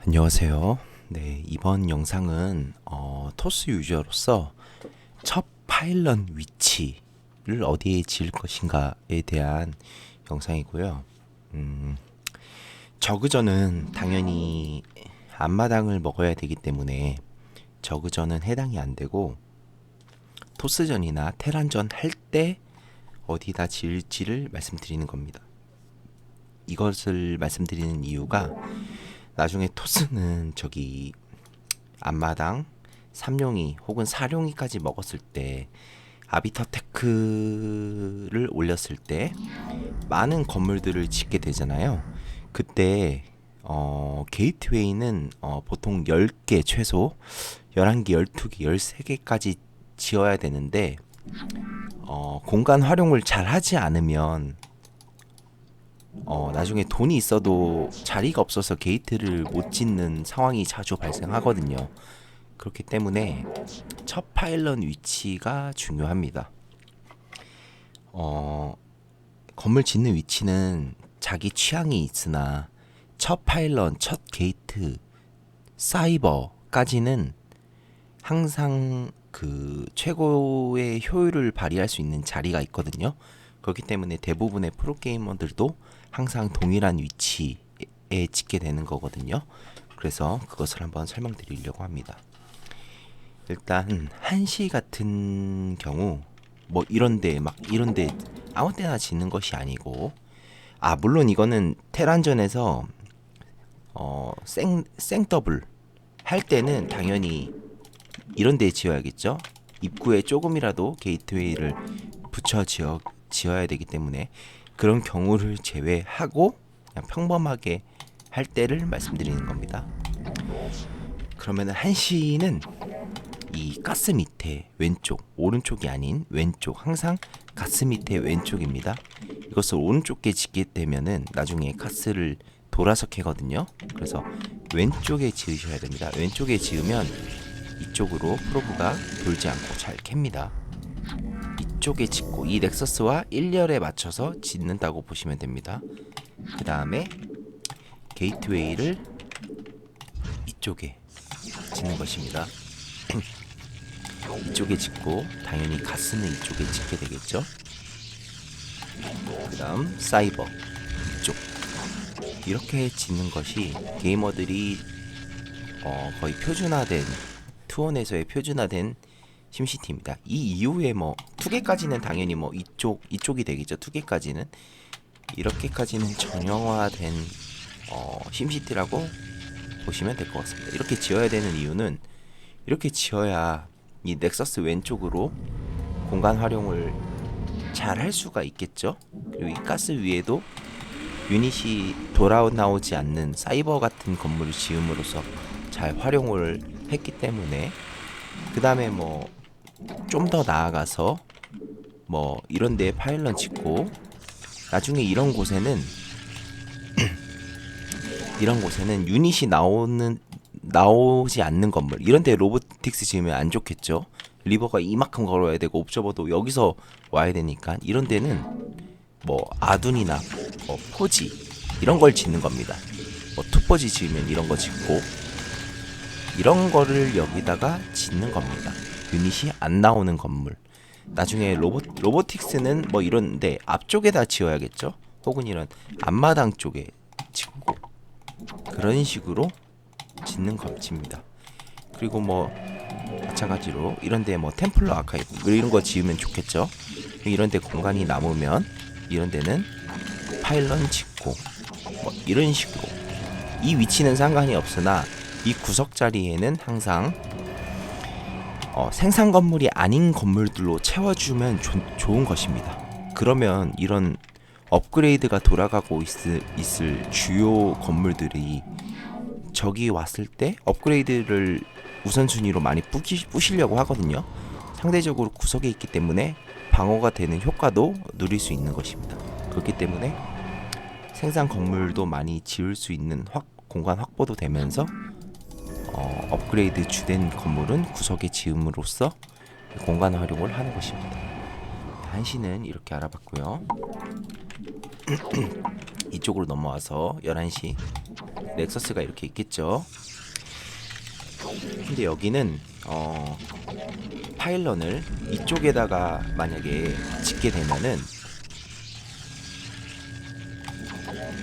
안녕하세요. 네, 이번 영상은 토스 유저로서 첫 파일럿 위치를 어디에 지을 것인가에 대한 영상이고요. 음, 저그전은 당연히 앞마당을 먹어야 되기 때문에 저그전은 해당이 안 되고 토스전이나 테란전 할 때 어디다 지을지를 말씀드리는 겁니다. 이것을 말씀드리는 이유가 나중에 토스는 저기 앞마당 3용이 혹은 4용이까지 먹었을 때 아비터 테크를 올렸을 때 많은 건물들을 짓게 되잖아요. 그때 게이트웨이는 보통 10개 최소 11개, 12개, 13개까지 지어야 되는데 공간 활용을 잘 하지 않으면 나중에 돈이 있어도 자리가 없어서 게이트를 못 짓는 상황이 자주 발생하거든요. 그렇기 때문에 첫 파일럿 위치가 중요합니다. 건물 짓는 위치는 자기 취향이 있으나 첫 파일럿, 첫 게이트, 사이버까지는 항상 그 최고의 효율을 발휘할 수 있는 자리가 있거든요. 그렇기 때문에 대부분의 프로게이머들도 항상 동일한 위치에 짓게 되는 거거든요. 그래서 그것을 한번 설명드리려고 합니다. 일단 한시 같은 경우 뭐 이런데 막 이런데 아무 때나 짓는 것이 아니고, 물론 이거는 테란전에서 생더블 할 때는 당연히 이런 데에 지어야겠죠. 입구에 조금이라도 게이트웨이를 붙여 지어야 되기 때문에 그런 경우를 제외하고 그냥 평범하게 할 때를 말씀드리는 겁니다. 그러면 한시는 이 가스 밑에 왼쪽, 오른쪽이 아닌 왼쪽, 항상 가스 밑에 왼쪽입니다. 이것을 오른쪽에 짓게 되면은 나중에 가스를 돌아서 캐거든요. 그래서 왼쪽에 지으셔야 됩니다. 왼쪽에 지으면 이쪽으로 프로브가 돌지 않고 잘 캡니다. 이쪽에 짓고 이 넥서스와 1열에 맞춰서 짓는다고 보시면 됩니다. 그 다음에 게이트웨이를 이쪽에 짓는 것입니다. 이쪽에 짓고 당연히 가스는 이쪽에 짓게 되겠죠. 그 다음 사이버 이쪽, 이렇게 짓는 것이 게이머들이 거의 표준화된 투원에서의 표준화된 심시티입니다. 이 이후에 뭐 투개까지는 당연히 뭐 이쪽이 되겠죠. 투개까지는 이렇게까지는 전형화된 심시티라고 보시면 될 것 같습니다. 이렇게 지어야 되는 이유는 이렇게 지어야 이 넥서스 왼쪽으로 공간 활용을 잘 할 수가 있겠죠. 그리고 이 가스 위에도 유닛이 돌아 나오지 않는 사이버 같은 건물을 지음으로써 잘 활용을 했기 때문에, 그 다음에 뭐 좀 더 나아가서 뭐 이런 데 파일럿 짓고 나중에 이런 곳에는 유닛이 나오지 않는 건물, 이런 데 로보틱스 지으면 안 좋겠죠. 리버가 이만큼 걸어야 되고 옵저버도 여기서 와야 되니까 이런 데는 뭐 아둔이나 포지 이런 걸 짓는 겁니다. 뭐 투포지 지으면 이런 거 짓고 이런 거를 여기다가 짓는 겁니다. 유닛이 안 나오는 건물. 나중에 로보틱스는 뭐 이런데 앞쪽에다 지어야겠죠. 혹은 이런 앞마당 쪽에 짓고 그런 식으로 짓는 겁니다. 그리고 뭐 마찬가지로 이런데 뭐 템플러 아카이브 이런 거 지으면 좋겠죠. 이런데 공간이 남으면 이런 데는 파일럿 짓고 뭐 이런 식으로, 이 위치는 상관이 없으나 이 구석 자리에는 항상 생산 건물이 아닌 건물들로 채워주면 좋은 것입니다. 그러면 이런 업그레이드가 돌아가고 있을 주요 건물들이 적이 왔을 때 업그레이드를 우선순위로 많이 부시려고 하거든요. 상대적으로 구석에 있기 때문에 방어가 되는 효과도 누릴 수 있는 것입니다. 그렇기 때문에 생산 건물도 많이 지을 수 있는 공간 확보도 되면서 업그레이드 주된 건물은 구석에 지음으로써 공간 활용을 하는 것입니다. 한시는 이렇게 알아봤고요. 이쪽으로 넘어와서 11시 넥서스가 이렇게 있겠죠. 근데 여기는 파일런을 이쪽에다가 만약에 짓게 되면은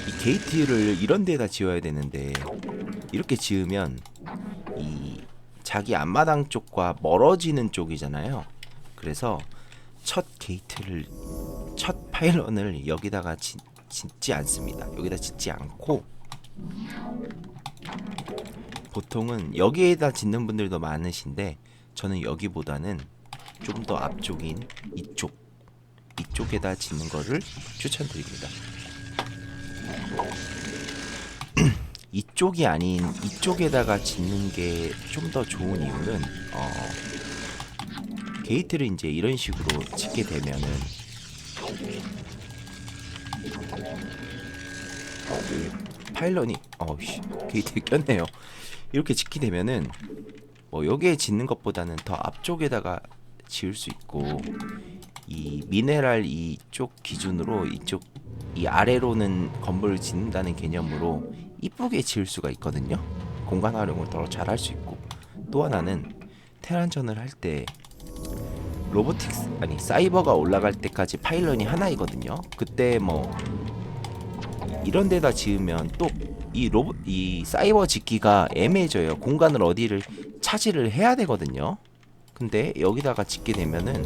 이 게이트를 이런 데다 지어야 되는데 이렇게 지으면 이 자기 앞마당 쪽과 멀어지는 쪽이잖아요. 그래서 첫 파일런을 여기다가 짓지 않습니다. 여기다 짓지 않고 보통은 여기에다 짓는 분들도 많으신데 저는 여기보다는 좀 더 앞쪽인 이쪽에다 짓는 거를 추천드립니다. 이쪽이 아닌 이쪽에다가 짓는 게 좀 더 좋은 이유는 게이트를 이제 이런 식으로 짓게 되면은 파일런이 게이트에 꼈네요. 이렇게 짓게 되면은 뭐 여기에 짓는 것보다는 더 앞쪽에다가 지을 수 있고 이 미네랄 이쪽 기준으로 이쪽 이 아래로는 건물을 짓는다는 개념으로 이쁘게 지을 수가 있거든요. 공간 활용을 더 잘 할 수 있고 또 하나는 테란전을 할 때 사이버가 올라갈 때까지 파일런이 하나이거든요. 그때 뭐 이런 데다 지으면 또 이 사이버 짓기가 애매해져요. 공간을 어디를 차지를 해야 되거든요. 근데 여기다가 짓게 되면은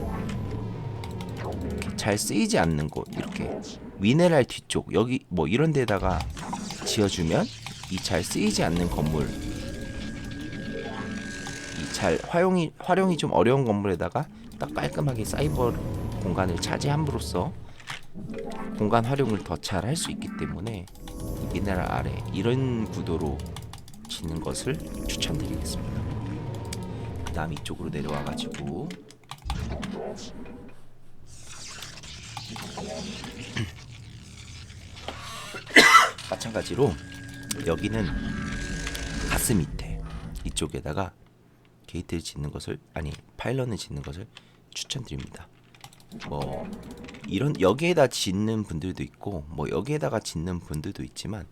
잘 쓰이지 않는 곳 이렇게 미네랄 뒤쪽 여기 뭐 이런 데다가 지어주면 이 잘 쓰이지 않는 건물 이 잘 활용이 좀 어려운 건물에다가 딱 깔끔하게 사이버 공간을 차지함으로써 공간 활용을 더 잘 할 수 있기 때문에 미네랄 아래 이런 구도로 짓는 것을 추천드리겠습니다. 그 다음 이쪽으로 내려와 가지고 마찬가지로 여기는 가스 밑에 이쪽에다가 게이트를 짓는 것을 파일런을 짓는 것을 추천드립니다. 뭐 이런 여기에다 짓는 분들도 있고 뭐 여기에다가 짓는 분들도 있지만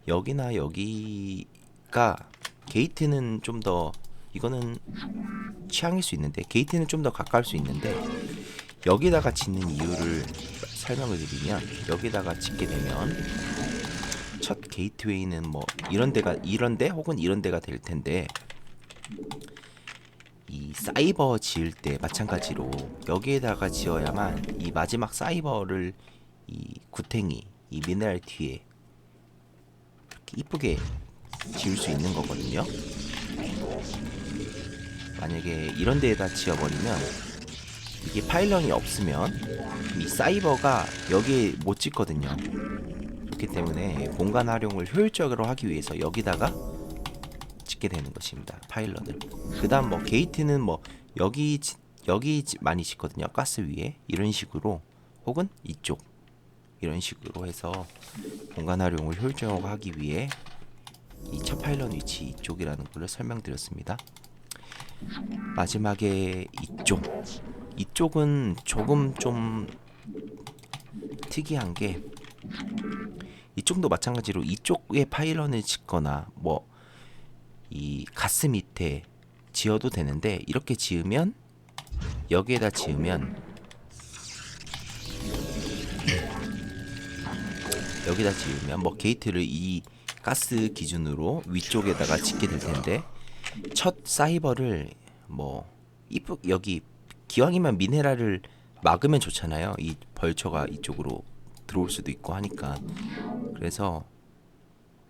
여기나 여기가 게이트는 좀 더 이거는 취향일 수 있는데 게이트는 좀 더 가까울 수 있는데 여기다가 짓는 이유를 설명을 드리면 여기다가 짓게 되면 첫 게이트웨이는 뭐 이런데 혹은 이런 데가 될 텐데 이 사이버 지을 때 마찬가지로 여기에다가 지어야만 이 마지막 사이버를 이 구탱이 이 미네랄 뒤에 이렇게 이쁘게 지을 수 있는 거거든요. 만약에 이런 데에다 지어버리면 이게 파일런이 없으면 이 사이버가 여기에 못 짓거든요. 그렇기 때문에 공간 활용을 효율적으로 하기 위해서 여기다가 짓게 되는 것입니다. 파일런을. 그 다음 뭐 게이트는 뭐 여기 많이 짓거든요. 가스 위에 이런 식으로 혹은 이쪽 이런 식으로 해서 공간 활용을 효율적으로 하기 위해 이 첫 파일런 위치 이쪽이라는 걸 설명드렸습니다. 마지막에 이쪽은 조금 좀 특이한 게 이쪽도 마찬가지로 이쪽에 파일런을 짓거나 뭐 이 가스 밑에 지어도 되는데 이렇게 지으면 여기에다 지으면 뭐 게이트를 이 가스 기준으로 위쪽에다가 짓게 될 텐데 첫 사이버를 뭐 여기 기왕이면 미네랄을 막으면 좋잖아요. 이 벌처가 이쪽으로 들어올 수도 있고 하니까 그래서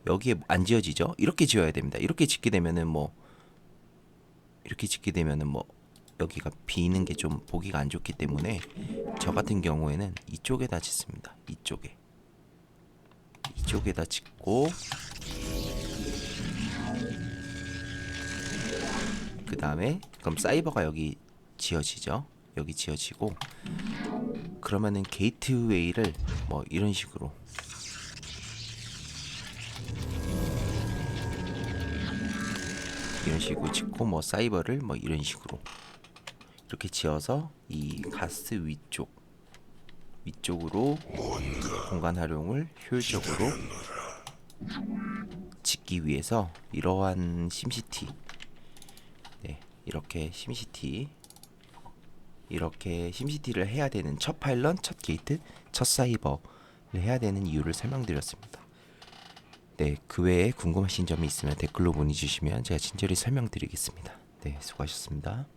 여기에 안 지어지죠. 이렇게 지어야 됩니다. 이렇게 짓게 되면은 뭐 여기가 비는 게 좀 보기가 안 좋기 때문에 저 같은 경우에는 이쪽에다 짓습니다. 이쪽에다 짓고 그 다음에 그럼 사이버가 여기 지어지죠. 여기 지어지고 그러면은 게이트웨이를 뭐 이런 식으로 짓고 뭐 사이버를 뭐 이런 식으로 이렇게 지어서 이 가스 위쪽으로 공간 활용을 효율적으로 짓기 위해서 이러한 심시티, 네, 이렇게 심시티를 해야 되는 첫 파일럿, 첫 게이트, 첫 사이버를 해야 되는 이유를 설명드렸습니다. 네, 그 외에 궁금하신 점이 있으면 댓글로 문의 주시면 제가 친절히 설명드리겠습니다. 네, 수고하셨습니다.